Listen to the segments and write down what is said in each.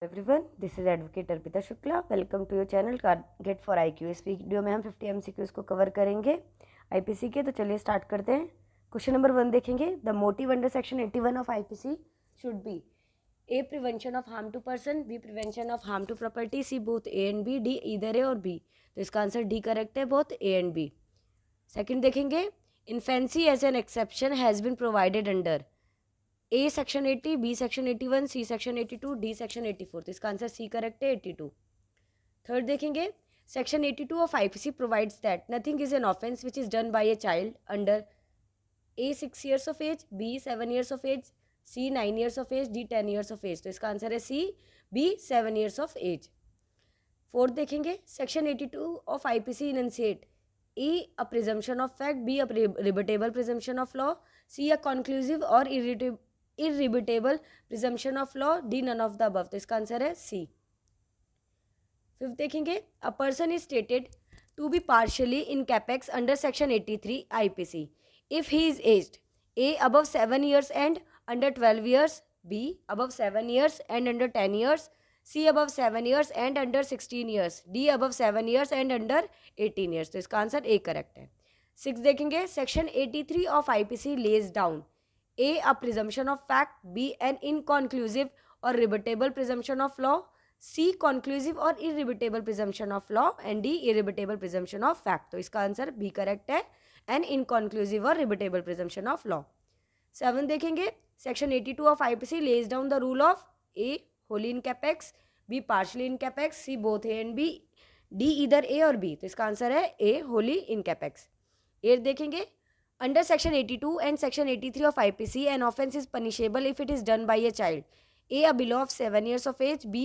Everyone, this is advocate Arpita Shukla. Welcome to your channel target for IQ. इस video में हम 50 MCQs को cover करेंगे आईपीसी के। तो चलिए स्टार्ट करते हैं। क्वेश्चन नंबर 1 देखेंगे। The motive under section 81 of IPC should be A prevention of harm to person, B prevention of harm to property, C both A and B, D either A or B. तो इसका answer D correct है, both A and B. Second देखेंगे। Infancy as an exception has been provided under A section 80, B section 81, C section 82, D section 84। तो इसका answer C correct है, 82। Third देखेंगे। Section 82 of IPC provides that nothing is an offence which is done by a child under A 6 years of age, B 7 years of age, C 9 years of age, D 10 years of age. तो इसका answer है C, B 7 years of age. Fourth देखेंगे। Section 82 of IPC enunciates A a presumption of fact, B a rebuttable presumption of law, C a conclusive और irrebutable presumption of law, D none of the above। तो इसका answer है C. Fifth देखेंगे। A person is stated to be partially incapax under section 83 IPC if he is aged A above 7 years and under 12 years, B above 7 years and under 10 years, C above 7 years and under 16 years, D above 7 years and under 18 years। तो इसका answer A correct है। Six देखेंगे। Section 83 of IPC lays down A. A presumption of fact, B. An inconclusive or rebuttable presumption of law, C. Conclusive or irrebutable presumption of law, and D. Irrebutable presumption of fact। तो इसका answer B correct है, An inconclusive or rebuttable presumption of law। 7 देखेंगे। Section 82 of IPC lays down the rule of A. Holi in capex, B. Partially in capex, C. Both A and B, D. इधर A और B। तो इसका answer है A. Holi in capex. 8 देखेंगे। Under section 82 and section 83 of IPC, an offence is punishable if it is done by a child. A below of 7 years of age, B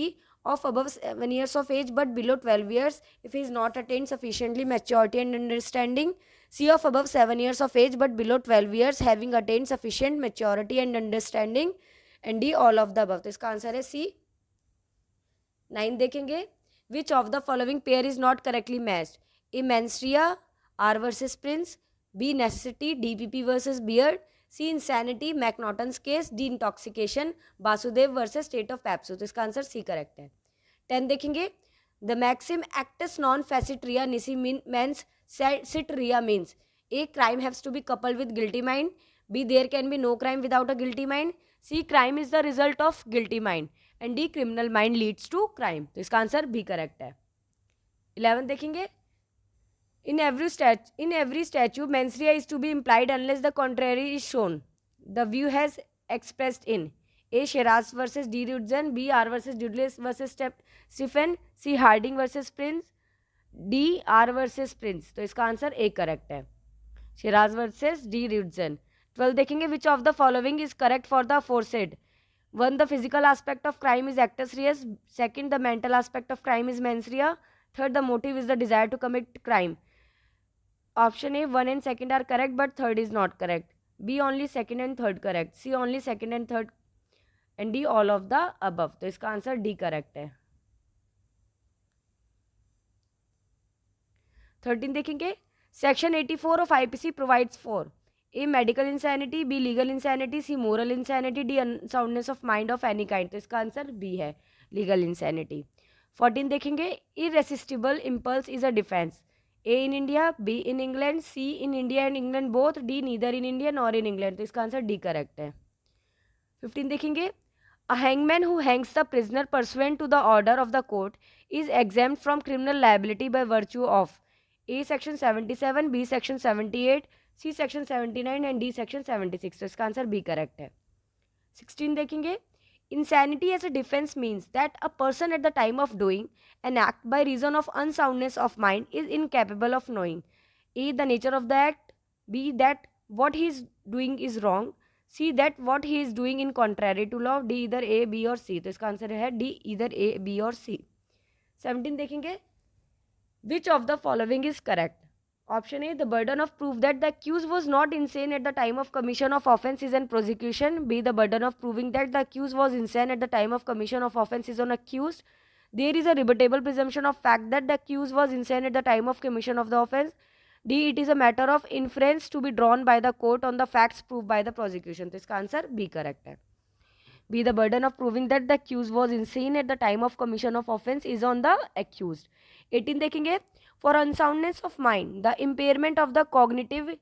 of above 7 years of age but below 12 years if he is not attained sufficiently maturity and understanding, C of above 7 years of age but below 12 years having attained sufficient maturity and understanding, and D all of the above। तो इसका answer है C। 9 देखेंगे। Which of the following pair is not correctly matched? A. Menstria, R versus Prince, B. Necessity, DPP versus Beard, C. Insanity, McNaghten's case, D. Intoxication, Basudev versus state of PEPSU. तो इसका answer C correct है। 10 देखेंगे। The maxim actus non facit rea nisi mens sit rea means a crime haves to be coupled with guilty mind, B there can be no crime without a guilty mind, C crime is the result of guilty mind, and D criminal mind leads to crime. तो इसका answer B correct है। 11 देखेंगे। In every statute, mens rea is to be implied unless the contrary is shown. The view has expressed in A. Shiraz versus D. Rudzen, B. R versus Douglas versus Stephen, C. Harding versus Prince, D. R versus Prince। तो इसका answer A correct है, Siraj versus D रिडजन। 12 देखेंगे। Which of the following is correct for the फोरसेड? 1. The physical aspect of crime is actus reus. 2. The mental aspect of crime is mens rea. 3. The motive is the desire to commit crime। Option A 1 and 2 are correct but 3rd is not correct, B only 2nd and 3rd correct, C only 2nd and 3rd, and D all of the above। तो इसका answer D correct है। 13 देखेंगे। Section 84 of IPC provides for A medical insanity, B legal insanity, C moral insanity, D unsoundness of mind of any kind. तो इसका answer B है, legal insanity. 14 देखेंगे। Irresistible impulse is a defence, A in India, B in England, C in India and England both, D neither in India nor in England। तो इसका answer D correct है। 15 देखेंगे। A hangman who hangs the prisoner pursuant to the order of the court is exempt from criminal liability by virtue of A section 77, B section 78, C section 79 and D section 76। तो इसका answer B correct है। 16 देखेंगे। Insanity as a defense means that a person at the time of doing an act by reason of unsoundness of mind is incapable of knowing A. the nature of the act, B. that what he is doing is wrong, C. that what he is doing in contrary to law, D. either A, B और C। तो इसका answer है D either A, B और C। 17 देखेंगे। Which of the following is correct? Option A. The burden of proof that the accused was not insane at the time of commission of offence is on prosecution. B. The burden of proving that the accused was insane at the time of commission of offence is on accused. There is a rebuttable presumption of fact that the accused was insane at the time of commission of the offence. D. It is a matter of inference to be drawn by the court on the facts proved by the prosecution। तो इसका answer B correct है। B, the burden of proving that the accused was insane at the time of commission of offense is on the accused. 18 देखेंगे, for unsoundness of mind, the impairment of the cognitive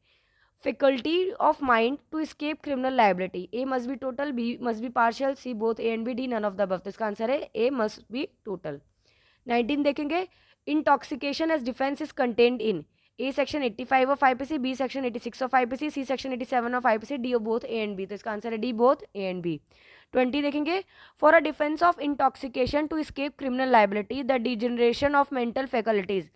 faculty of mind to escape criminal liability. A must be total, B must be partial, C both A and B, D none of the above. तो इसका answer है A must be total. 19 देखेंगे, intoxication as defense is contained in A section 85 of IPC, B section 86 of IPC, C section 87 of IPC, D both A and B. तो इसका answer है D both A and B. 20 देखेंगे, for a defense of intoxication to escape criminal liability, the degeneration of mental faculties.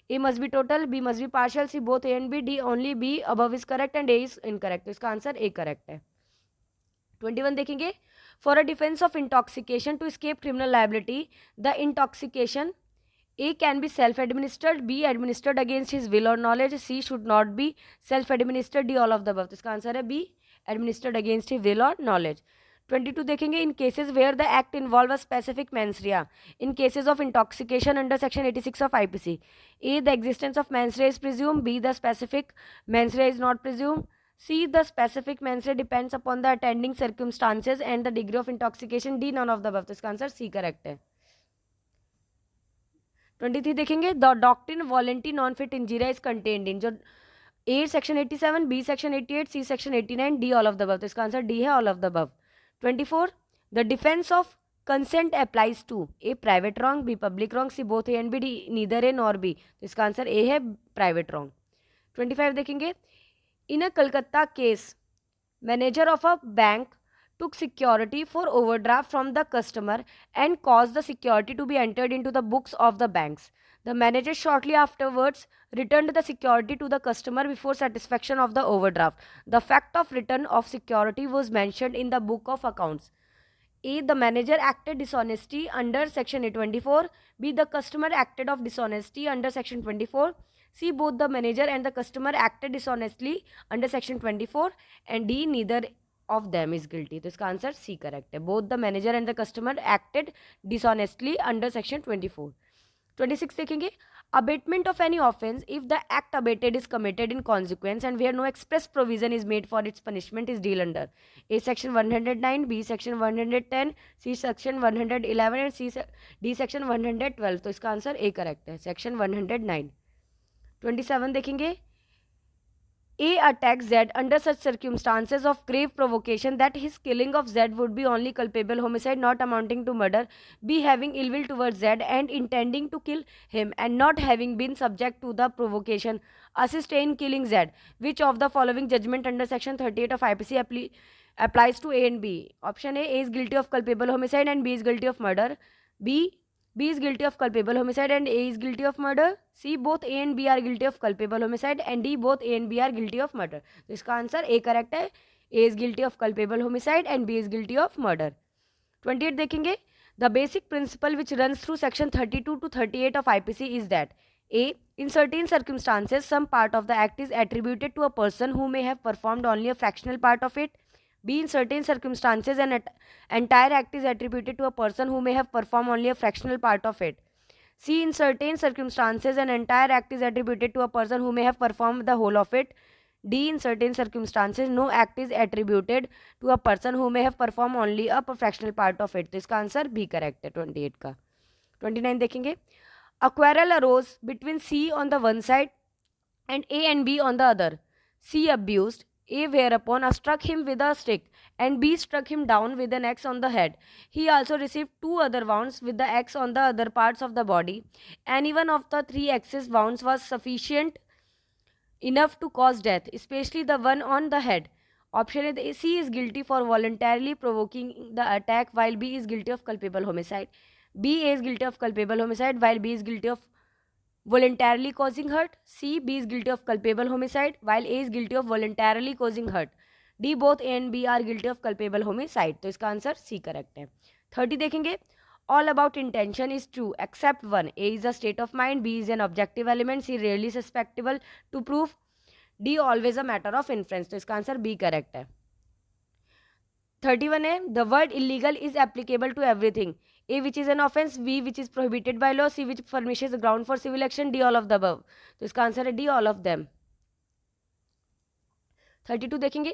A must be total, B must be partial, C both A and B, D only B above is correct and A is incorrect. तो इसका answer A correct है. 21 देखेंगे, for a defense of intoxication to escape criminal liability, the intoxication A can be self-administered, B administered against his will or knowledge, C should not be self-administered, D all of the above. तो इसका answer है B administered against his will or knowledge. 22 देखेंगे, in cases where the act involve a specific mens rea, in cases of intoxication under section 86 of IPC, A the existence of mens rea is presumed, B the specific mens rea is not presumed, C the specific mens rea depends upon the attending circumstances and the degree of intoxication, D none of the above. तो इसका answer C correct है. 23 देखेंगे, the doctrine volenti non fit injuria is contained in, जो A section 87, B section 88, C section 89, D all of the above. तो इसका answer D है all of the above. 24 the defence of consent applies to A private wrong, B public wrong, C both A and B, D neither A nor B. तो इसका answer A है private wrong. 25 देखेंगे, इन अ Calcutta case manager of a bank took security for overdraft from the customer and caused the security to be entered into the books of the banks. The manager shortly afterwards returned the security to the customer before satisfaction of the overdraft. The fact of return of security was mentioned in the book of accounts. A, the manager acted dishonesty under section 824. B, the customer acted of dishonesty under section 24. C, both the manager and the customer acted dishonestly under section 24. And D, neither of them is guilty. तो इसका answer C correct है. Both the manager and the customer acted dishonestly under section 24. 26 देखेंगे, abatement of any offense if the act abated is committed in consequence and where no express provision is made for its punishment is deal under A section 109, B section 110, C section 111 and D section 112. तो इसका answer A correct है, section 109. 27 देखेंगे, A attacks Z under such circumstances of grave provocation that his killing of Z would be only culpable homicide not amounting to murder. B, having ill will towards Z and intending to kill him and not having been subject to the provocation assist in killing Z. Which of the following judgment under section 38 of IPC applies to A and B? Option A is guilty of culpable homicide and B is guilty of murder. B is guilty of culpable homicide and A is guilty of murder. C, both A and B are guilty of culpable homicide and D, both A and B are guilty of murder. तो इसका answer A correct है. A is guilty of culpable homicide and B is guilty of murder. 28 देखेंगे, the basic principle which runs through section 32 to 38 of IPC is that A, in certain circumstances some part of the act is attributed to a person who may have performed only a fractional part of it. B, in certain circumstances an entire act is attributed to a person who may have performed only a fractional part of it. C, in certain circumstances an entire act is attributed to a person who may have performed the whole of it. D, in certain circumstances no act is attributed to a person who may have performed only a fractional part of it. तो इसका answer B correct है 28 का. 29 देखेंगे, a quarrel arose between C on the one side and A and B on the other. C abused A, whereupon struck him with a stick and B struck him down with an axe on the head. He also received 2 other wounds with the axe on the other parts of the body. Any one of the 3 axes wounds was sufficient enough to cause death, especially the one on the head. Option A, C is guilty for voluntarily provoking the attack while B is guilty of culpable homicide. B, A is guilty of culpable homicide while B is guilty of voluntarily causing hurt. C, B is guilty of culpable homicide while A is guilty of voluntarily causing hurt. D, both A and B are guilty of culpable homicide. तो इसका answer C correct है. 30 देखेंगे, all about intention is true except one. A is a state of mind, B is an objective element, C rarely susceptible to proof, D always a matter of inference. तो इसका answer B correct है. 31 है, the word illegal is applicable to everything. A, which is an offense, B, which is prohibited by law, C, which furnishes a ground for civil action, D, all of the above. तो इसका answer है D, all of them. 32 देखेंगे,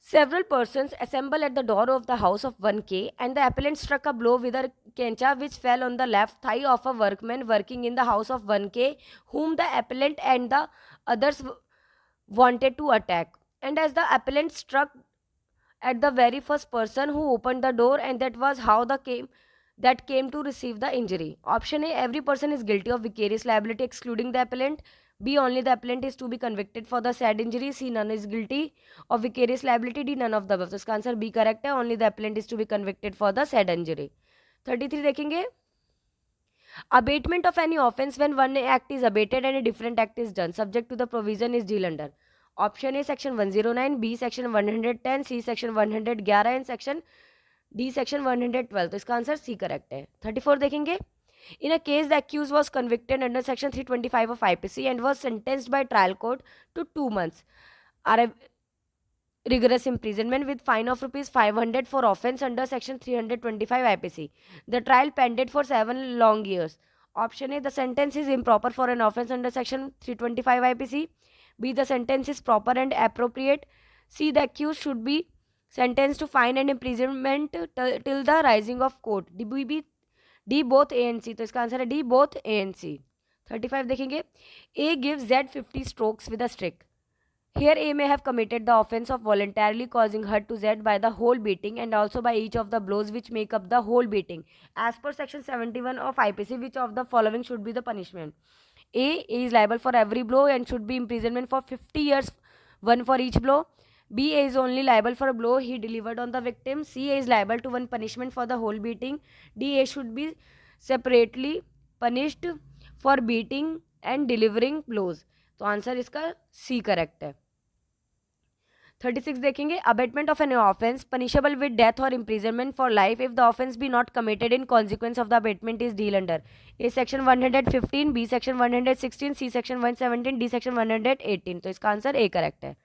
Several persons assemble at the door of the house of 1K, and the appellant struck a blow with a kencha which fell on the left thigh of a workman working in the house of 1K, whom the appellant and the others wanted to attack. And as the appellant struck at the very first person who opened the door, and that was how the came to receive the injury. Option A, every person is guilty of vicarious liability excluding the appellant. B, only the appellant is to be convicted for the said injury. C, none is guilty of vicarious liability. D, none of the above. तो इसका answer B correct है. Only the appellant is to be convicted for the said injury. 33 देखेंगे. Abatement of any offence when one act is abated and a different act is done subject to the provision is deal under. Option A, section 109, B, section 110, C, section 111 and section D, section 112. तो इसका answer C correct है. 34 देखेंगे. In a case, the accused was convicted under section 325 of IPC and was sentenced by trial court to 2 months rigorous imprisonment with fine of rupees 500 for offence under section 325 IPC. The trial pended for 7 long years. Option A, the sentence is improper for an offence under section 325 IPC. B, the sentence is proper and appropriate. C, the accused should be sentenced to fine and imprisonment till the rising of court. D, both A and C. तो इसका answer है D, both A and C. 35 देखेंगे. A gives Z 50 strokes with a stick. Here A may have committed the offence of voluntarily causing hurt to Z by the whole beating and also by each of the blows which make up the whole beating. As per section 71 of IPC, which of the following should be the punishment? A is liable for every blow and should be imprisonment for 50 years, one for each blow. B, A is only liable for a blow he delivered on the victim. C, A is liable to one punishment for the whole beating. D, A should be separately punished for beating and delivering blows. तो answer इसका C correct है. 36 देखेंगे. Abatement of an offence punishable with death or imprisonment for life if the offence be not committed in consequence of the abatement is deal under. A, section 115, B, section 116, C, section 117, D, section 118. तो इसका answer A correct है.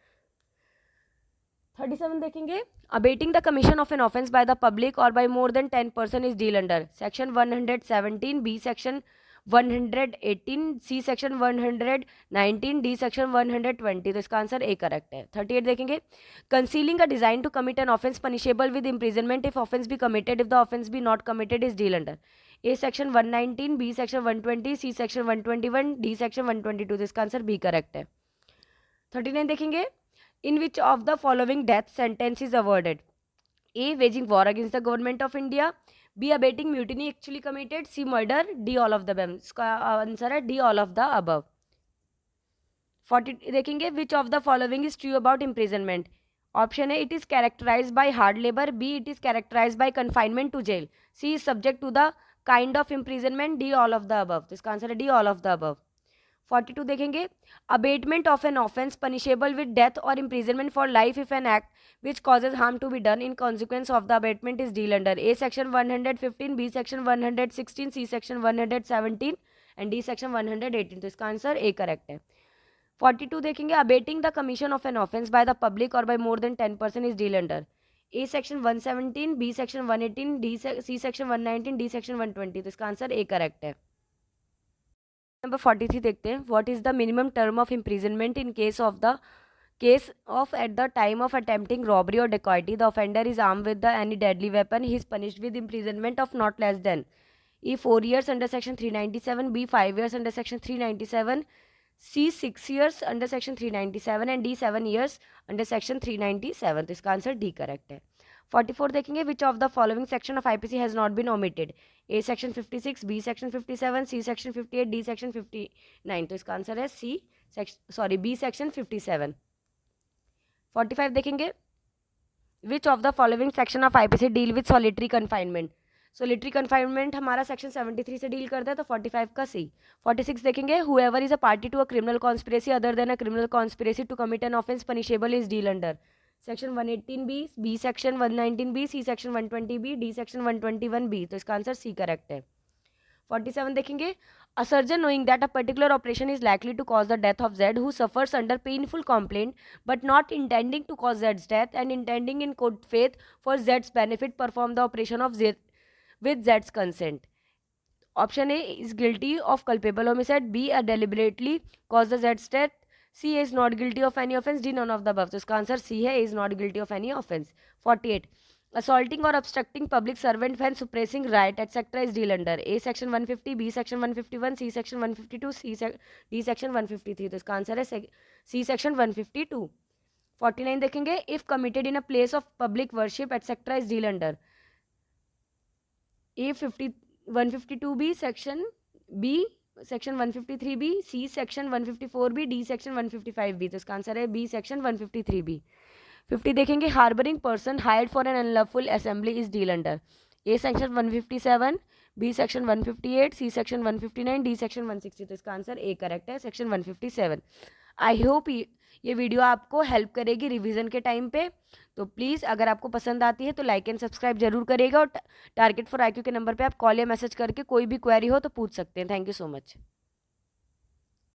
37 देखेंगे. Abating the commission of an offence by the public or by more than 10 person is deal under section 117, B, section 118, C, section 119, D, section 120. तो इसका answer A correct है. 38 देखेंगे. Concealing a design to commit an offence punishable with imprisonment if offence be committed if the offence be not committed is deal under. A, section 119, B, section 120, C, section 121, D, section 122. तो इसका answer B correct है. 39 देखेंगे. In which of the following death sentence is awarded? A, waging war against the government of India. B, abating mutiny actually committed. C, murder. D, all of the above. इसका answer है D, all of the above. 40 देखेंगे. Which of the following is true about imprisonment? Option A, it is characterized by hard labor. B, it is characterized by confinement to jail. C, is subject to the kind of imprisonment. D, all of the above. तो इसका answer है D, all of the above. 42 देखेंगे. Abatement of an offence punishable with death or imprisonment for life if an act which causes harm to be done in consequence of the abatement is deal under. A, section 115, B, section 116, C, section 117 and D, section 118. तो इसका answer A correct है. 42 देखेंगे. Abating the commission of an offence by the public or by more than 10 person is deal under. A, section 117, B, section 118, D, C, section 119, D, section 120. तो इसका answer A correct है. Number 43 देखते हैं. What is the minimum term of imprisonment in case of at the time of attempting robbery और dacoity the offender is arm with the any deadly weapon he is punished with imprisonment of not less than E, 4 years under section 397, B, 5 years under section 397, C, 6 years under section 397 and D, 7 years under section 397. तो इसका answer D correct है. 44 देखेंगे. Which of the following section of IPC has not been omitted? A, section 56, B, section 57, C, section 58, D, section 59. तो इसका answer है B, section 57. 45 देखेंगे. Which of the following section of IPC deal with solitary confinement? Solitary confinement हमारा section 73 से deal करता है, तो 45 का सी. 46 देखेंगे. Whoever is a party to a criminal conspiracy other than a criminal conspiracy to commit an offence punishable is deal under section 118B, B section 119B, C section 120B, D section 121B. तो इसका answer C correct है. 47 देखेंगे. A surgeon knowing that a particular operation is likely to cause the death of Z who suffers under painful complaint but not intending to cause Z's death and intending in good faith for Z's benefit perform the operation of Z with Z's consent. Option A is guilty of culpable homicide. B, a deliberately cause the Z's death. C is not guilty of any offence, D none of the above. तो इसका answer C है, is not guilty of any offence. 48 assaulting or obstructing public servant when suppressing riot etc is deal under A section 150, B section 151, C section 152, D section 153। तो इसका answer है C section 152। 49 देखेंगे, if committed in a place of public worship etc is deal under A 152B section, B section 153B, C section 154B, D section 155B। तो इसका answer है B section 153B। 50 देखेंगे, harbouring person hired for an unlawful assembly is deal under A section 157, B section 158, C section 159, D section 160। तो इसका answer A correct है, section 157। I hope ये video आपको help करेगी रिवीजन के time पे। तो प्लीज़ अगर आपको पसंद आती है तो लाइक एंड सब्सक्राइब जरूर करिएगा, और टारगेट फॉर IQ के नंबर पे आप कॉल या मैसेज करके कोई भी क्वेरी हो तो पूछ सकते हैं। Thank you so much.